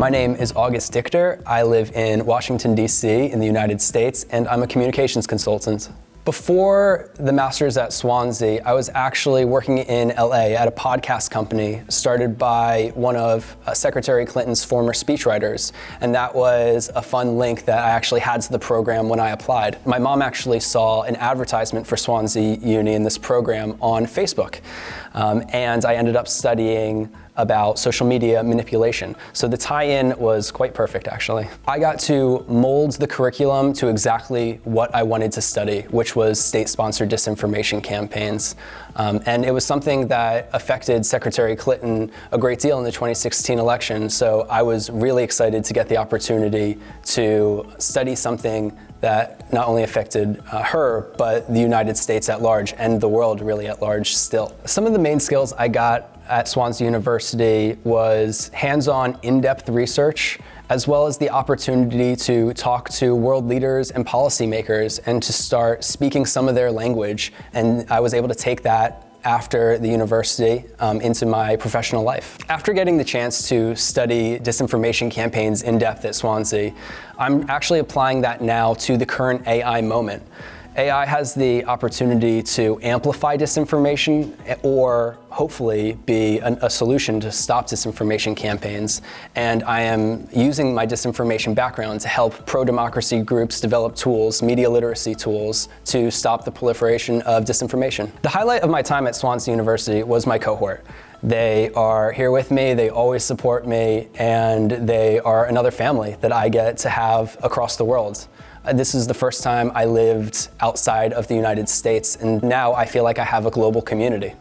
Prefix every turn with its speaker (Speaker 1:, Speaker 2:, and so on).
Speaker 1: My name is August Dichter. I live in Washington, D.C. in the United States, and I'm a communications consultant. Before the master's at Swansea, I was actually working in LA at a podcast company started by one of Secretary Clinton's former speechwriters, and that was a fun link that I actually had to the program when I applied. My mom actually saw an advertisement for Swansea Uni in this program on Facebook, and I ended up studying about social media manipulation. So the tie-in was quite perfect, actually. I got to mold the curriculum to exactly what I wanted to study, which was state-sponsored disinformation campaigns. And it was something that affected Secretary Clinton a great deal in the 2016 election. So I was really excited to get the opportunity to study something that not only affected her, but the United States at large and the world really at large still. Some of the main skills I got at Swansea University was hands-on, in-depth research, as well as the opportunity to talk to world leaders and policymakers and to start speaking some of their language. And I was able to take that after the university into my professional life. After getting the chance to study disinformation campaigns in depth at Swansea, I'm actually applying that now to the current AI moment. AI has the opportunity to amplify disinformation or hopefully be a solution to stop disinformation campaigns. And I am using my disinformation background to help pro-democracy groups develop tools, media literacy tools, to stop the proliferation of disinformation. The highlight of my time at Swansea University was my cohort. They are here with me, they always support me, and they are another family that I get to have across the world. This is the first time I lived outside of the United States, and now I feel like I have a global community.